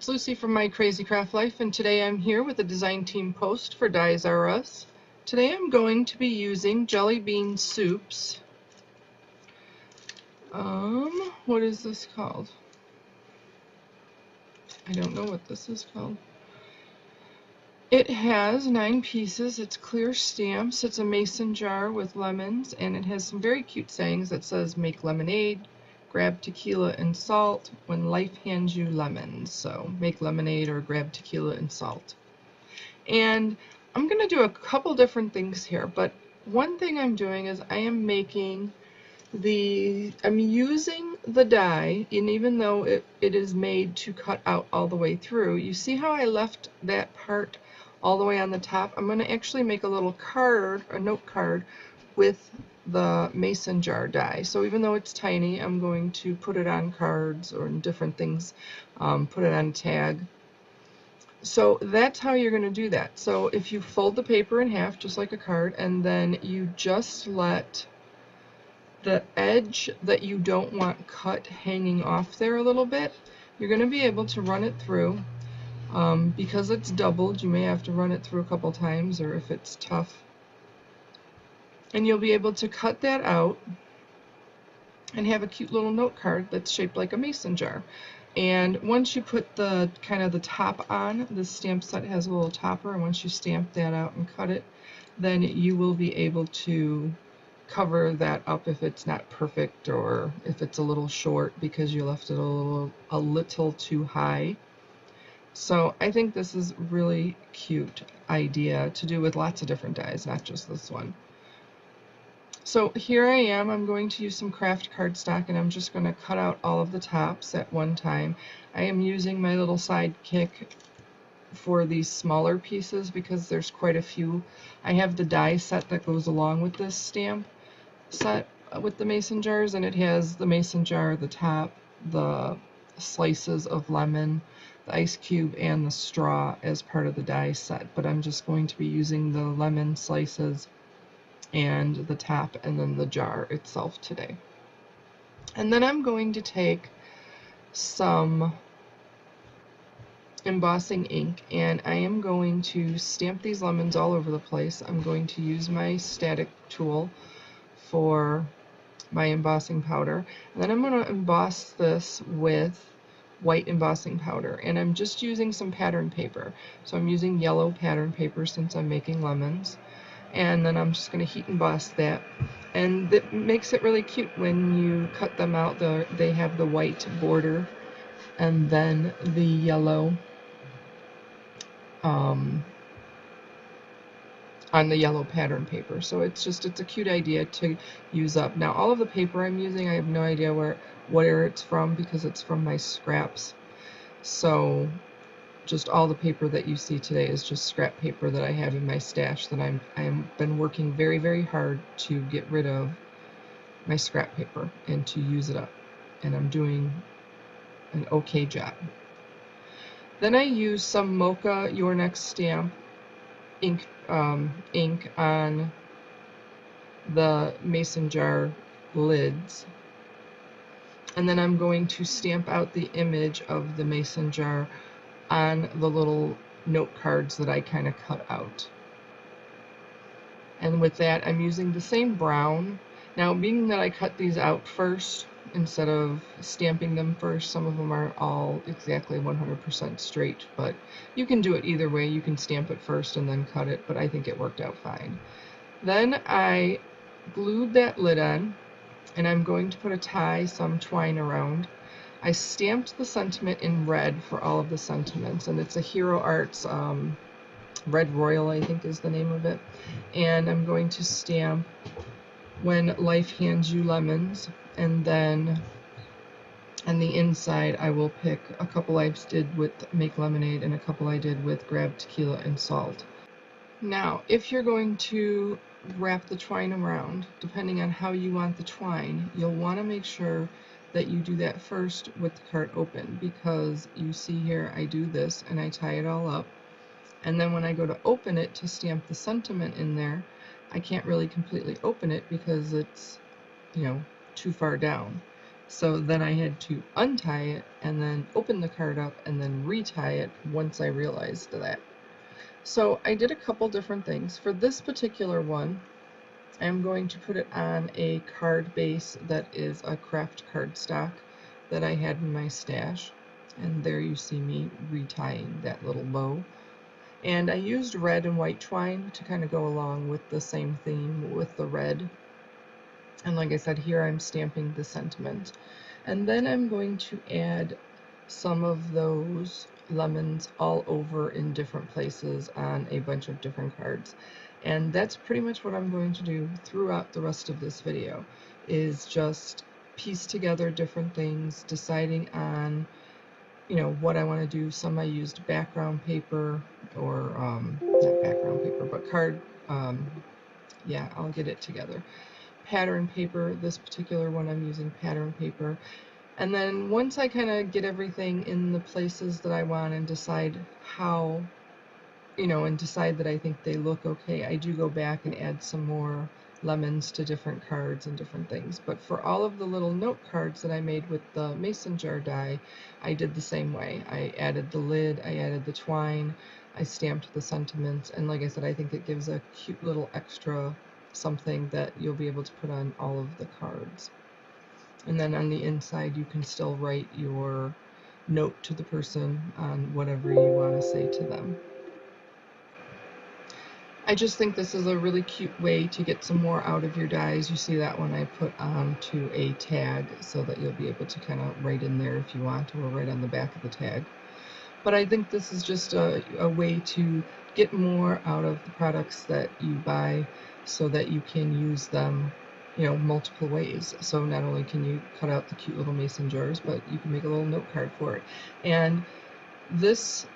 it's Lucy from My Crazy Craft Life, and today I'm here with a design team post for Dies R Us. Today I'm going to be using Jillibean soups. What is this called? I don't know what this is called. It has 9 pieces, it's clear stamps, it's a mason jar with lemons, and it has some very cute sayings that says, make lemonade, grab tequila and salt, when life hands you lemons. So make lemonade or grab tequila and salt. And I'm going to do a couple different things here, but one thing I'm doing is I'm using the die, and even though it is made to cut out all the way through, you see how I left that part all the way on the top? I'm going to actually make a little card, a note card, with the mason jar die. So even though it's tiny, I'm going to put it on cards or different things, put it on a tag. So that's how you're going to do that. So if you fold the paper in half, just like a card, and then you just let the edge that you don't want cut hanging off there a little bit, you're going to be able to run it through. Because it's doubled, you may have to run it through a couple times, or if it's tough. And you'll be able to cut that out and have a cute little note card that's shaped like a mason jar. And once you put the kind of the top on, the stamp set has a little topper, and once you stamp that out and cut it, then you will be able to cover that up if it's not perfect or if it's a little short because you left it a little too high. So I think this is really cute idea to do with lots of different dies, not just this one. So here I am, I'm going to use some craft cardstock, and I'm just going to cut out all of the tops at one time. I am using my little sidekick for these smaller pieces because there's quite a few. I have the die set that goes along with this stamp set with the mason jars, and it has the mason jar, the top, the slices of lemon, the ice cube, and the straw as part of the die set. But I'm just going to be using the lemon slices and the top and then the jar itself today. And then I'm going to take some embossing ink, and I am going to stamp these lemons all over the place. I'm going to use my static tool for my embossing powder, and then I'm going to emboss this with white embossing powder, and I'm just using some pattern paper. So I'm using yellow pattern paper since I'm making lemons, and then I'm just going to heat emboss that, and it makes it really cute when you cut them out. They have the white border and then the yellow on the yellow pattern paper. So it's a cute idea to use up. Now all of the paper I'm using, I have no idea where it's from because it's from my scraps. So just all the paper that you see today is just scrap paper that I have in my stash that I've been working very, very hard to get rid of my scrap paper and to use it up. And I'm doing an okay job. Then I use some Mocha Your Next Stamp ink on the mason jar lids. And then I'm going to stamp out the image of the mason jar on the little note cards that I kind of cut out. And with that, I'm using the same brown. Now, being that I cut these out first instead of stamping them first, some of them are all exactly 100% straight, but you can do it either way. You can stamp it first and then cut it, but I think it worked out fine. Then I glued that lid on, and I'm going to put some twine around. I stamped the sentiment in red for all of the sentiments, and it's a Hero Arts Red Royal, I think is the name of it. And I'm going to stamp when life hands you lemons, and then on the inside I will pick a couple I did with make lemonade and a couple I did with grab tequila and salt. Now, if you're going to wrap the twine around, depending on how you want the twine, you'll want to make sure that you do that first with the card open, because you see here I do this and I tie it all up, and then when I go to open it to stamp the sentiment in there, I can't really completely open it because it's, too far down. So then I had to untie it and then open the card up and then retie it once I realized that. So I did a couple different things. For this particular one, I'm going to put it on a card base that is a craft cardstock that I had in my stash. And there you see me retying that little bow. And I used red and white twine to kind of go along with the same theme with the red. And like I said, here I'm stamping the sentiment. And then I'm going to add some of those lemons all over in different places on a bunch of different cards. And that's pretty much what I'm going to do throughout the rest of this video, is just piece together different things, deciding on, you know, what I want to do. Some I used background paper, or not background paper, but card, yeah, I'll get it together. Pattern paper, this particular one I'm using pattern paper. And then once I kind of get everything in the places that I want and decide how, you know, and decide that I think they look okay, I do go back and add some more lemons to different cards and different things. But for all of the little note cards that I made with the mason jar die, I did the same way. I added the lid, I added the twine, I stamped the sentiments, and like I said, I think it gives a cute little extra something that you'll be able to put on all of the cards. And then on the inside, you can still write your note to the person on whatever you want to say to them. I just think this is a really cute way to get some more out of your dies. You see that one I put onto a tag so that you'll be able to kind of write in there if you want, or right on the back of the tag. But I think this is just a way to get more out of the products that you buy so that you can use them, you know, multiple ways. So not only can you cut out the cute little mason jars, but you can make a little note card for it. And this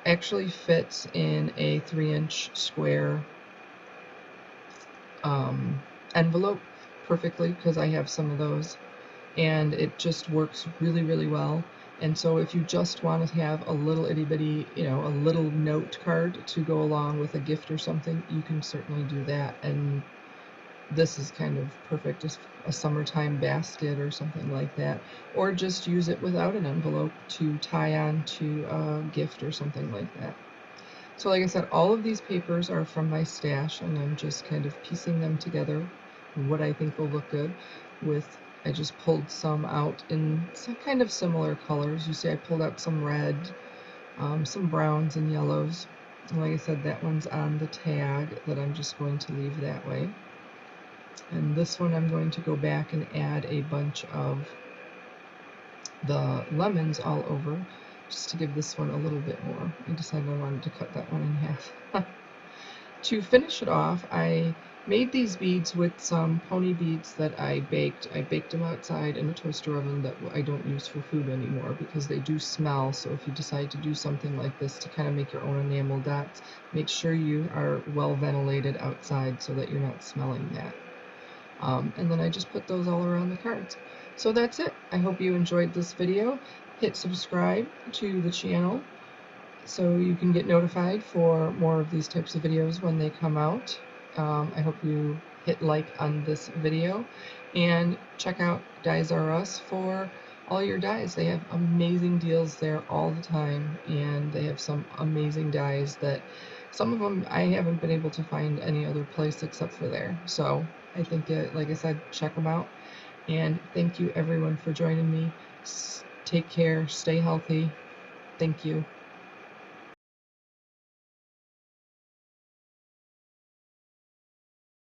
actually fits in a 3-inch square envelope perfectly, because I have some of those, and it just works really, really well. And so if you just want to have a little itty bitty, you know, a little note card to go along with a gift or something, you can certainly do that. And this is kind of perfect as a summertime basket or something like that, or just use it without an envelope to tie on to a gift or something like that. So like I said, all of these papers are from my stash, and I'm just kind of piecing them together, what I think will look good with. I just pulled some out in some kind of similar colors. You see I pulled out some red, some browns and yellows. And like I said, that one's on the tag that I'm just going to leave that way. And this one I'm going to go back and add a bunch of the lemons all over, just to give this one a little bit more. I decided I wanted to cut that one in half. To finish it off, I made these beads with some pony beads that I baked. I baked them outside in a toaster oven that I don't use for food anymore because they do smell. So if you decide to do something like this to kind of make your own enamel dots, make sure you are well ventilated outside so that you're not smelling that. And then I just put those all around the cards. So that's it. I hope you enjoyed this video. Hit subscribe to the channel so you can get notified for more of these types of videos when they come out. I hope you hit like on this video, and check out Dies R Us for all your dies. They have amazing deals there all the time, and they have some amazing dies that some of them I haven't been able to find any other place except for there. So I think, like I said, check them out. And thank you everyone for joining me. Take care, stay healthy. Thank you.